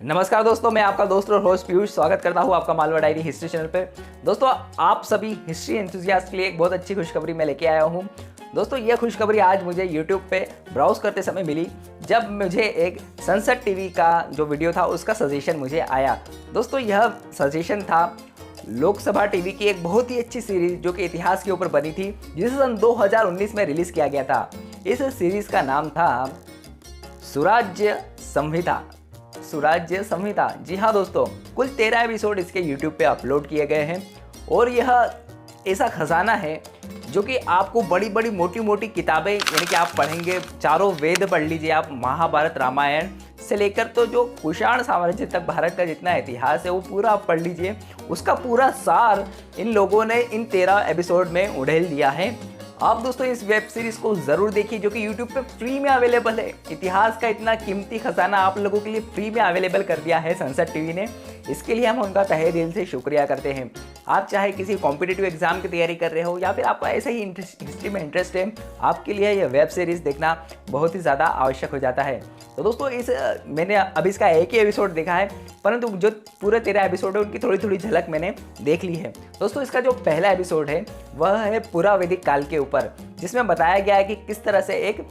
नमस्कार दोस्तों, मैं आपका दोस्त और होस्ट पीयूष स्वागत करता हूँ आपका मालवा डायरी हिस्ट्री चैनल पे। दोस्तों, आप सभी हिस्ट्री एंथुसियास्ट के लिए एक बहुत अच्छी खुशखबरी मैं लेके आया हूँ। दोस्तों, यह खुशखबरी आज मुझे YouTube पे ब्राउज करते समय मिली, जब मुझे एक सनसेट टीवी का जो वीडियो था उसका सजेशन मुझे आया। दोस्तों, यह सजेशन था लोकसभा टीवी की एक बहुत ही अच्छी सीरीज जो कि इतिहास के ऊपर बनी थी, जिसे सन 2019 में रिलीज किया गया था। इस सीरीज का नाम था सुराज्य संहिता। सुराज्य संहिता, जी हाँ दोस्तों, कुल 13 एपिसोड इसके YouTube पे अपलोड किए गए हैं। और यह ऐसा खजाना है जो कि आपको बड़ी बड़ी मोटी मोटी किताबें, यानी कि आप पढ़ेंगे, चारों वेद पढ़ लीजिए आप, महाभारत रामायण से लेकर तो जो कुषाण साम्राज्य तक भारत का जितना इतिहास है वो पूरा आप पढ़ लीजिए। उसका पूरा सार इन लोगों ने इन 13 एपिसोड में उड़ेल दिया है। आप दोस्तों इस वेब सीरीज को ज़रूर देखिए, जो कि YouTube पे फ्री में अवेलेबल है। इतिहास का इतना कीमती खजाना आप लोगों के लिए फ्री में अवेलेबल कर दिया है सनसेट टीवी ने। इसके लिए हम उनका तहे दिल से शुक्रिया करते हैं। आप चाहे किसी कॉम्पिटिटिव एग्जाम की तैयारी कर रहे हो या फिर आपको ऐसे ही हिस्ट्री में इंटरेस्ट है, आपके लिए यह वेब सीरीज़ देखना बहुत ही ज़्यादा आवश्यक हो जाता है। तो दोस्तों, मैंने अभी इसका एक ही एपिसोड देखा है, परंतु जो पूरे 13 एपिसोड है उनकी थोड़ी थोड़ी झलक मैंने देख ली है। दोस्तों, इसका जो पहला एपिसोड है वह है पूरा वैदिक काल के ऊपर, जिसमें बताया गया है कि किस तरह से एक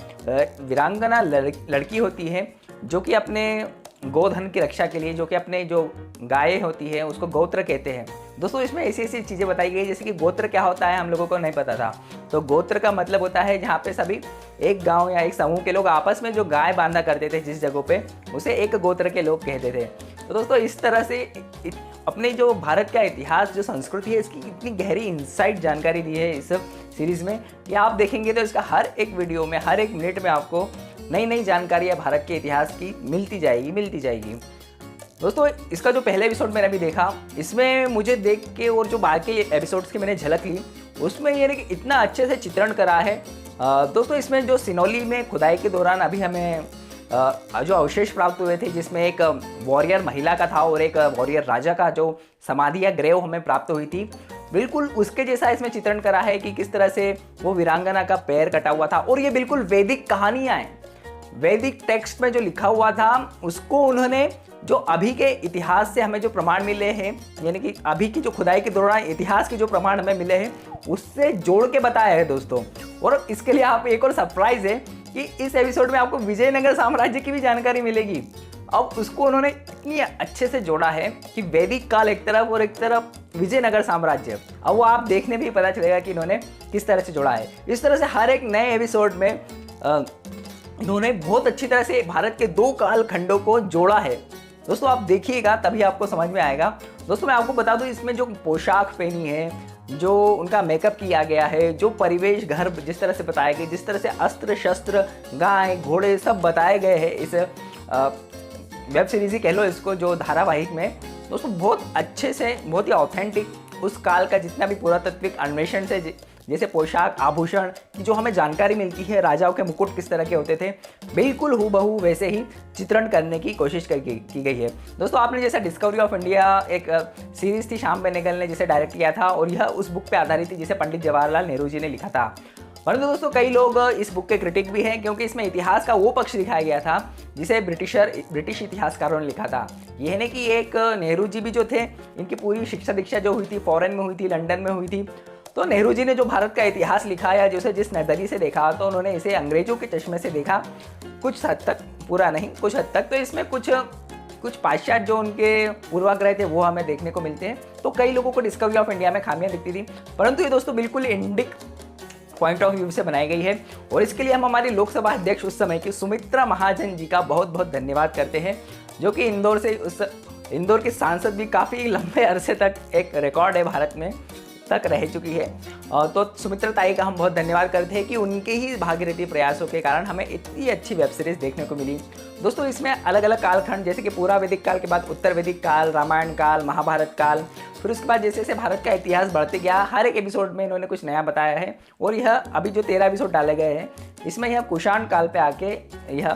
वीरांगना लड़की होती है जो कि अपने गोधन की रक्षा के लिए, जो कि अपने जो गायें होती है उसको गोत्र कहते हैं। दोस्तों, इसमें ऐसी ऐसी चीज़ें बताई गई जैसे कि गोत्र क्या होता है हम लोगों को नहीं पता था। तो गोत्र का मतलब होता है जहाँ पे सभी एक गांव या एक समूह के लोग आपस में जो गाय बांधा करते थे जिस जगह पे, उसे एक गोत्र के लोग कहते थे। तो दोस्तों, इस तरह से अपने जो भारत का इतिहास, जो संस्कृति है, इसकी इतनी गहरी इंसाइट जानकारी दी है इस सीरीज़ में कि आप देखेंगे तो इसका हर एक वीडियो में, हर एक मिनट में आपको नई नई जानकारियाँ भारत के इतिहास की मिलती जाएगी। दोस्तों, इसका जो पहले एपिसोड मैंने अभी देखा, इसमें मुझे देख के और जो बाकी एपिसोड्स की मैंने झलक ली, उसमें ये इतना अच्छे से चित्रण करा है। दोस्तों, इसमें जो सिनौली में खुदाई के दौरान अभी हमें जो अवशेष प्राप्त हुए थे, जिसमें एक वॉरियर महिला का था और एक वॉरियर राजा का जो समाधि या ग्रेव हमें प्राप्त हुई थी, बिल्कुल उसके जैसा इसमें चित्रण करा है कि किस तरह से वो वीरांगना का पैर कटा हुआ था। और ये बिल्कुल वैदिक कहानियाँ हैं। वैदिक टेक्स्ट में जो लिखा हुआ था उसको उन्होंने जो अभी के इतिहास से हमें जो प्रमाण मिले हैं, यानी कि अभी की जो खुदाई के दौरान इतिहास के जो प्रमाण हमें मिले हैं, उससे जोड़ के बताया है दोस्तों। और इसके लिए आप एक और सरप्राइज है कि इस एपिसोड में आपको विजयनगर साम्राज्य की भी जानकारी मिलेगी। अब उसको उन्होंने इतनी अच्छे से जोड़ा है कि वैदिक काल एक तरफ और एक तरफ विजयनगर साम्राज्य। अब वो आप देखने भी पता चलेगा कि इन्होंने किस तरह से जोड़ा है। इस तरह से हर एक नए एपिसोड में इन्होंने बहुत अच्छी तरह से भारत के 2 काल खंडों को जोड़ा है। दोस्तों, आप देखिएगा तभी आपको समझ में आएगा। दोस्तों, मैं आपको बता दूं, इसमें जो पोशाक पहनी है, जो उनका मेकअप किया गया है, जो परिवेश घर जिस तरह से बताया गया, जिस तरह से अस्त्र शस्त्र, गाय घोड़े सब बताए गए हैं इस वेब सीरीज ही कह लो इसको, जो धारावाहिक में, दोस्तों बहुत अच्छे से, बहुत ही ऑथेंटिक उस काल का जितना भी पुरातात्विक अन्वेषण से, जैसे पोशाक आभूषण की जो हमें जानकारी मिलती है, राजाओं के मुकुट किस तरह के होते थे, बिल्कुल हूबहू वैसे ही चित्रण करने की कोशिश की गई है। दोस्तों, आपने जैसा डिस्कवरी ऑफ इंडिया एक सीरीज थी शाम बेनेगल ने जिसे डायरेक्ट किया था, और यह उस बुक पे आधारित थी जिसे पंडित जवाहरलाल नेहरू जी ने लिखा था। परंतु दोस्तों, कई लोग इस बुक के क्रिटिक भी हैं, क्योंकि इसमें इतिहास का वो पक्ष दिखाया गया था जिसे ब्रिटिश इतिहासकारों ने लिखा था। यह है कि एक नेहरू जी भी जो थे, इनकी पूरी शिक्षा दीक्षा जो हुई थी फॉरेन में हुई थी, लंदन में हुई थी। तो नेहरू जी ने जो भारत का इतिहास लिखा या जिस नज़रिए से देखा, तो उन्होंने इसे अंग्रेजों के चश्मे से देखा, कुछ हद तक, पूरा नहीं, कुछ हद तक। तो इसमें कुछ पाश्चात्य जो उनके पूर्वाग्रह थे वो हमें देखने को मिलते हैं। तो कई लोगों को डिस्कवरी ऑफ इंडिया में खामियां दिखती थी, परंतु ये दोस्तों बिल्कुल इंडिक पॉइंट ऑफ व्यू से बनाई गई है। और इसके लिए हम हमारी लोकसभा अध्यक्ष उस समय की सुमित्रा महाजन जी का बहुत बहुत धन्यवाद करते हैं, जो कि इंदौर की सांसद भी काफ़ी लंबे अरसे तक एक रिकॉर्ड है भारत में तक रह चुकी है। तो सुमित्रा ताई का हम बहुत धन्यवाद करते हैं कि उनके ही भागीरथी प्रयासों के कारण हमें इतनी अच्छी वेब सीरीज़ देखने को मिली। दोस्तों, इसमें अलग अलग कालखंड, जैसे कि पूरा वैदिक काल के बाद उत्तर वैदिक काल, रामायण काल, महाभारत काल, फिर उसके बाद जैसे जैसे भारत का इतिहास बढ़ते गया, हर एक एपिसोड में इन्होंने कुछ नया बताया है। और यह अभी जो 13 एपिसोड डाले गए हैं, इसमें यह कुषाण काल पे आके यह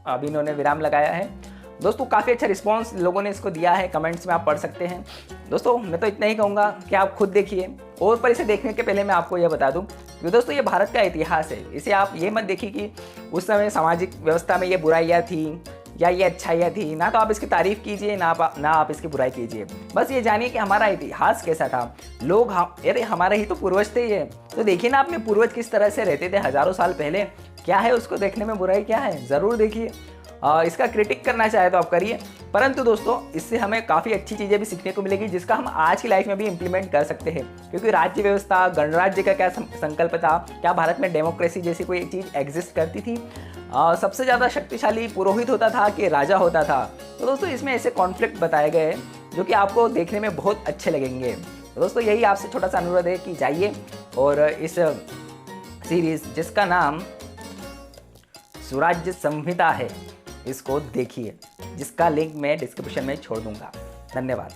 अभी इन्होंने विराम लगाया है। दोस्तों, काफ़ी अच्छा रिस्पांस लोगों ने इसको दिया है, कमेंट्स में आप पढ़ सकते हैं। दोस्तों, मैं तो इतना ही कहूँगा कि आप खुद देखिए। और पर इसे देखने के पहले मैं आपको यह बता दूं कि दोस्तों, ये भारत का इतिहास है। इसे आप ये मत देखिए कि उस समय सामाजिक व्यवस्था में ये बुराइयाँ थी या ये अच्छाइयाँ थी, ना तो आप इसकी तारीफ कीजिए ना आप इसकी बुराई कीजिए। बस ये जानिए कि हमारा इतिहास कैसा था, लोग अरे हमारे ही तो पूर्वज थे ये। तो देखिए ना अपने पूर्वज किस तरह से रहते थे हज़ारों साल पहले, क्या है उसको देखने में बुराई क्या है, ज़रूर देखिए। इसका क्रिटिक करना चाहे तो आप करिए, परंतु दोस्तों इससे हमें काफ़ी अच्छी चीज़ें भी सीखने को मिलेगी जिसका हम आज की लाइफ में भी इम्प्लीमेंट कर सकते हैं। क्योंकि राज्य व्यवस्था, गणराज्य का क्या संकल्प था, क्या भारत में डेमोक्रेसी जैसी कोई चीज़ एग्जिस्ट करती थी, सबसे ज़्यादा शक्तिशाली पुरोहित होता था कि राजा होता था। तो दोस्तों इसमें ऐसे कॉन्फ्लिक्ट बताए गए जो कि आपको देखने में बहुत अच्छे लगेंगे। तो दोस्तों यही आपसे छोटा सा अनुरोध है कि जाइए और इस सीरीज़ जिसका नाम स्वराज्य संहिता है इसको देखिए, जिसका लिंक मैं डिस्क्रिप्शन में छोड़ दूंगा। धन्यवाद।